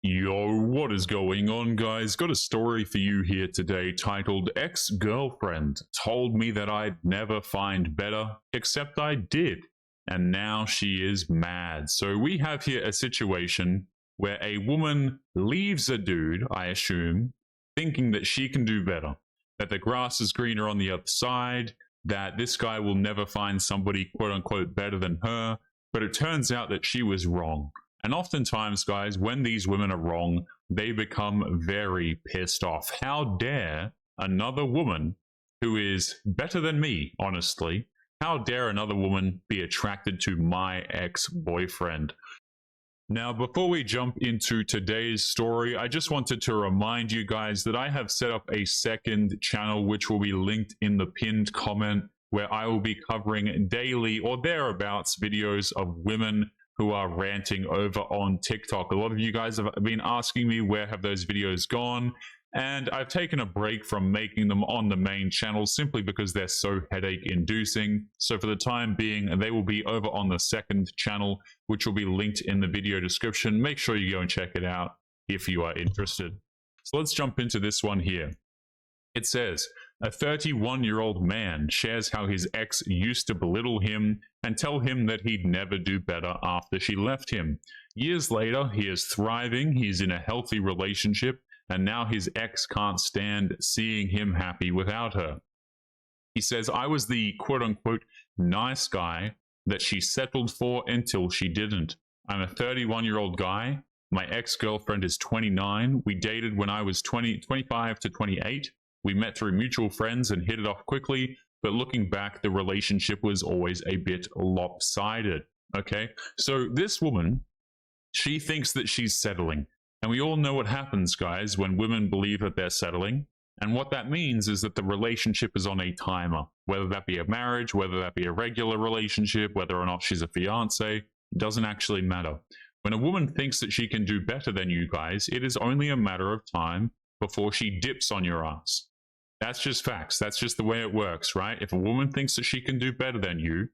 Yo, what is going on, guys? Got a story for you here today titled Ex-Girlfriend Told Me That I'd Never Find Better, Except I Did, and now she is mad. So we have here a situation where a woman leaves a dude, I assume, thinking that she can do better, that the grass is greener on the other side, that this guy will never find somebody quote-unquote better than her, but it turns out that she was wrong. And oftentimes, guys, when these women are wrong, they become very pissed off. How dare another woman who is better than me, honestly, how dare another woman be attracted to my ex-boyfriend? Now, before we jump into today's story, I just wanted to remind you guys that I have set up a second channel, which will be linked in the pinned comment, where I will be covering daily or thereabouts videos of women who are ranting over on TikTok. A lot of you guys have been asking me where have those videos gone, and I've taken a break from making them on the main channel simply because they're so headache inducing. So for the time being, they will be over on the second channel, which will be linked in the video description. Make sure you go and check it out if you are interested. So let's jump into this one here. It says, a 31-year-old man shares how his ex used to belittle him and tell him that he'd never do better after she left him. Years later, he is thriving, he's in a healthy relationship, and now his ex can't stand seeing him happy without her. He says, I was the quote-unquote nice guy that she settled for until she didn't. I'm a 31-year-old guy. My ex-girlfriend is 29. We dated when I was 25 to 28. We met through mutual friends and hit it off quickly, but looking back, the relationship was always a bit lopsided, okay? So this woman, she thinks that she's settling, and we all know what happens, guys, when women believe that they're settling, and what that means is that the relationship is on a timer, whether that be a marriage, whether that be a regular relationship, whether or not she's a fiance, doesn't actually matter. When a woman thinks that she can do better than you guys, it is only a matter of time before she dips on your ass. That's just facts. That's just the way it works, right? If a woman thinks that she can do better than you,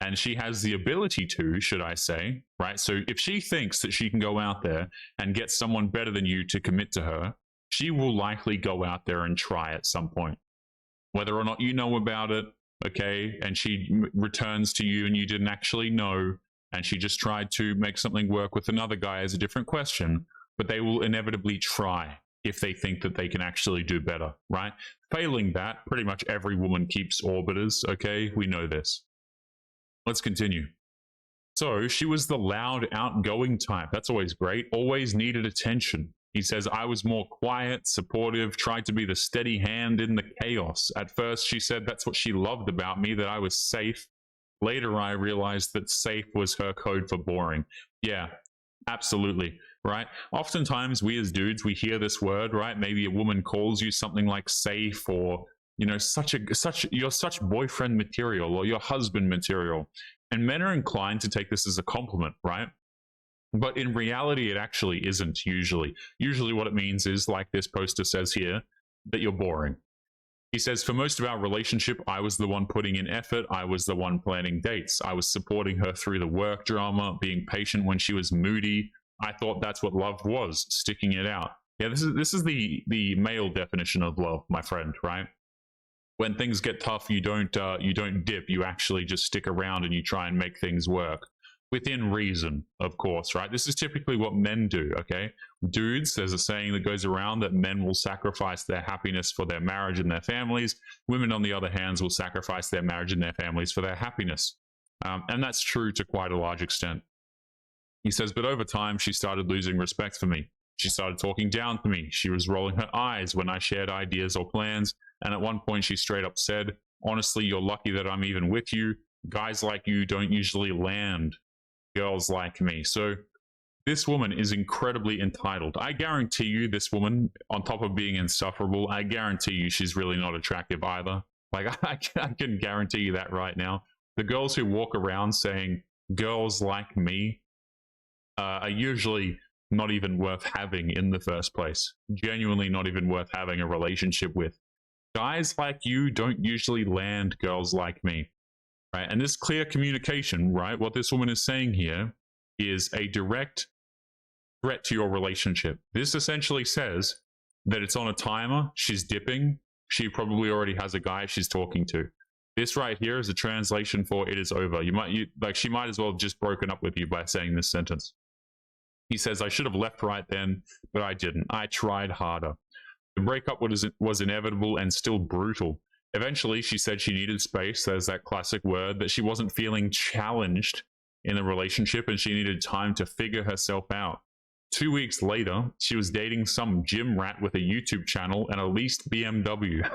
and she has the ability to, should I say, right? So if she thinks that she can go out there and get someone better than you to commit to her, she will likely go out there and try at some point. Whether or not you know about it, okay, and she returns to you and you didn't actually know, and she just tried to make something work with another guy is a different question, but they will inevitably try if they think that they can actually do better, right? Failing that, pretty much every woman keeps orbiters, okay? We know this. Let's continue. So she was the loud, outgoing type. That's always great. Always needed attention. He says, I was more quiet, supportive, tried to be the steady hand in the chaos. At first, she said that's what she loved about me, that I was safe. Later, I realized that safe was her code for boring. Yeah, absolutely. Right? Oftentimes we as dudes, we hear this word, right? Maybe a woman calls you something like safe, or, you know, you're such boyfriend material, or your husband material. And men are inclined to take this as a compliment, right? But in reality, it actually isn't usually. Usually what it means is, like this poster says here, that you're boring. He says, for most of our relationship, I was the one putting in effort. I was the one planning dates. I was supporting her through the work drama, being patient when she was moody. I thought that's what love was, sticking it out. Yeah, this is the male definition of love, my friend, right? When things get tough, you don't dip. You actually just stick around and you try and make things work within reason, of course, right? This is typically what men do, okay? Dudes, there's a saying that goes around that men will sacrifice their happiness for their marriage and their families. Women, on the other hand, will sacrifice their marriage and their families for their happiness. And that's true to quite a large extent. He says, but over time, she started losing respect for me. She started talking down to me. She was rolling her eyes when I shared ideas or plans. And at one point, she straight up said, honestly, you're lucky that I'm even with you. Guys like you don't usually land girls like me. So this woman is incredibly entitled. I guarantee you this woman, on top of being insufferable, I guarantee you she's really not attractive either. Like, I can guarantee you that right now. The girls who walk around saying, girls like me, are usually not even worth having in the first place. Genuinely not even worth having a relationship with. Guys like you don't usually land girls like me, right? And this clear communication, right? What this woman is saying here is a direct threat to your relationship. This essentially says that it's on a timer, she's dipping, she probably already has a guy she's talking to. This right here is a translation for it is over. She might as well have just broken up with you by saying this sentence. He says, I should have left right then, but I didn't. I tried harder. The breakup was inevitable and still brutal. Eventually, she said she needed space. There's that classic word, that she wasn't feeling challenged in the relationship and she needed time to figure herself out. 2 weeks later, she was dating some gym rat with a YouTube channel and a leased BMW.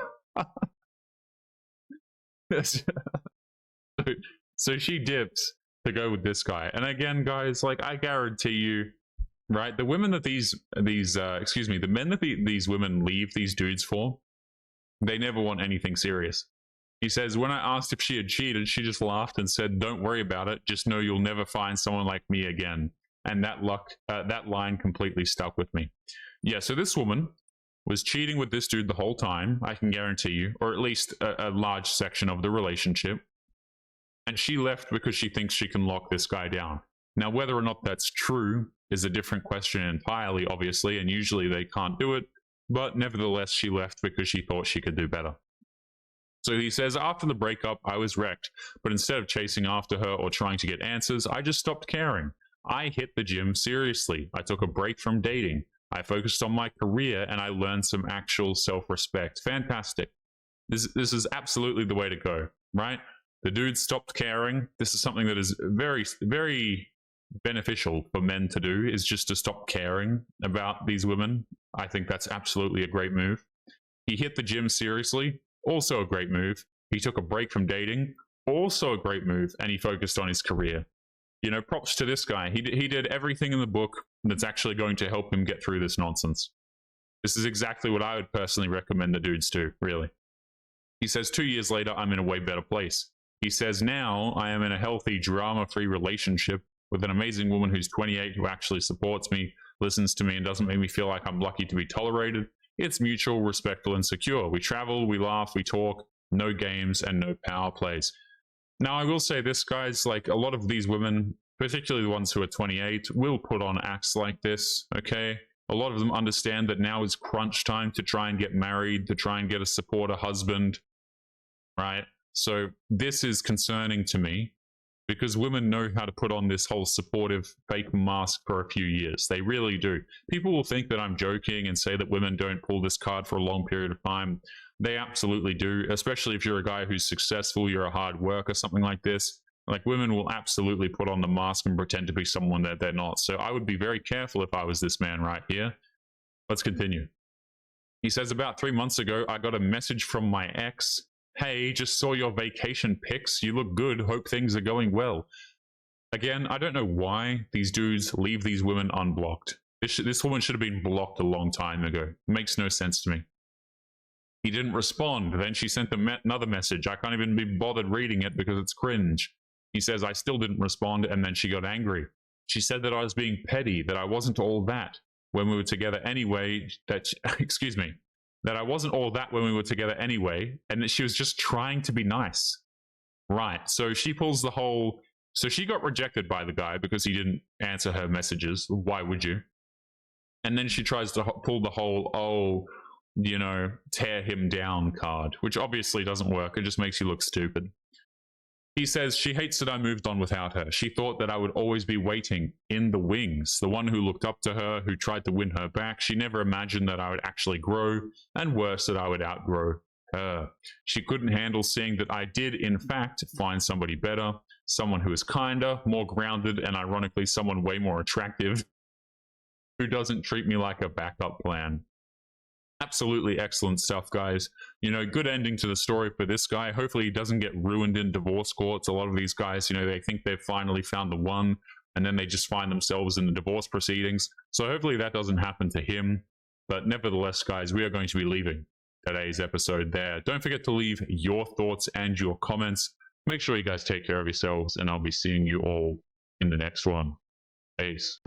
So she dips to go with this guy. And again, guys, like, I guarantee you, right, the women that the men that these women leave these dudes for, they never want anything serious. He says, when I asked if she had cheated, she just laughed and said, don't worry about it. Just know you'll never find someone like me again. And that line completely stuck with me. Yeah, so this woman was cheating with this dude the whole time, I can guarantee you, or at least a large section of the relationship. And she left because she thinks she can lock this guy down. Now, whether or not that's true is a different question entirely, obviously, and usually they can't do it. But nevertheless, she left because she thought she could do better. So he says, after the breakup, I was wrecked. But instead of chasing after her or trying to get answers, I just stopped caring. I hit the gym seriously. I took a break from dating. I focused on my career and I learned some actual self-respect. Fantastic. This is absolutely the way to go, right? The dude stopped caring. This is something that is very, very beneficial for men to do, is just to stop caring about these women. I think that's absolutely a great move. He hit the gym seriously. Also a great move. He took a break from dating. Also a great move. And he focused on his career. You know, props to this guy. He did everything in the book that's actually going to help him get through this nonsense. This is exactly what I would personally recommend the dudes do, really. He says, 2 years later, I'm in a way better place. He says, now I am in a healthy, drama-free relationship with an amazing woman who's 28 who actually supports me, listens to me, and doesn't make me feel like I'm lucky to be tolerated. It's mutual, respectful, and secure. We travel, we laugh, we talk, no games, and no power plays. Now, I will say this, guys, like, a lot of these women, particularly the ones who are 28, will put on acts like this, okay? A lot of them understand that now is crunch time to try and get married, to try and get a supporter husband, right? So this is concerning to me because women know how to put on this whole supportive fake mask for a few years. They really do. People will think that I'm joking and say that women don't pull this card for a long period of time. They absolutely do, especially if you're a guy who's successful, you're a hard worker, something like this. Like, women will absolutely put on the mask and pretend to be someone that they're not. So I would be very careful if I was this man right here. Let's continue. He says, about 3 months ago, I got a message from my ex. Hey, just saw your vacation pics. You look good. Hope things are going well. Again, I don't know why these dudes leave these women unblocked. This woman should have been blocked a long time ago. It makes no sense to me. He didn't respond. Then she sent another message. I can't even be bothered reading it because it's cringe. He says, I still didn't respond, and then she got angry. She said that I was being petty, that I wasn't all that when we were together anyway, that I wasn't all that when we were together anyway, and that she was just trying to be nice. Right, so she pulls the whole... So she got rejected by the guy because he didn't answer her messages. Why would you? And then she tries to pull the whole, oh, you know, tear him down card, which obviously doesn't work. It just makes you look stupid. He says, she hates that I moved on without her. She thought that I would always be waiting in the wings, the one who looked up to her, who tried to win her back. She never imagined that I would actually grow, and worse, that I would outgrow her. She couldn't handle seeing that I did, in fact, find somebody better, someone who is kinder, more grounded, and ironically, someone way more attractive, who doesn't treat me like a backup plan. Absolutely excellent stuff, guys. You know, good ending to the story for this guy. Hopefully he doesn't get ruined in divorce courts. A lot of these guys, you know, they think they've finally found the one, and then they just find themselves in the divorce proceedings. So hopefully that doesn't happen to him. But nevertheless, guys, we are going to be leaving today's episode there. Don't forget to leave your thoughts and your comments. Make sure you guys take care of yourselves, and I'll be seeing you all in the next one. Peace.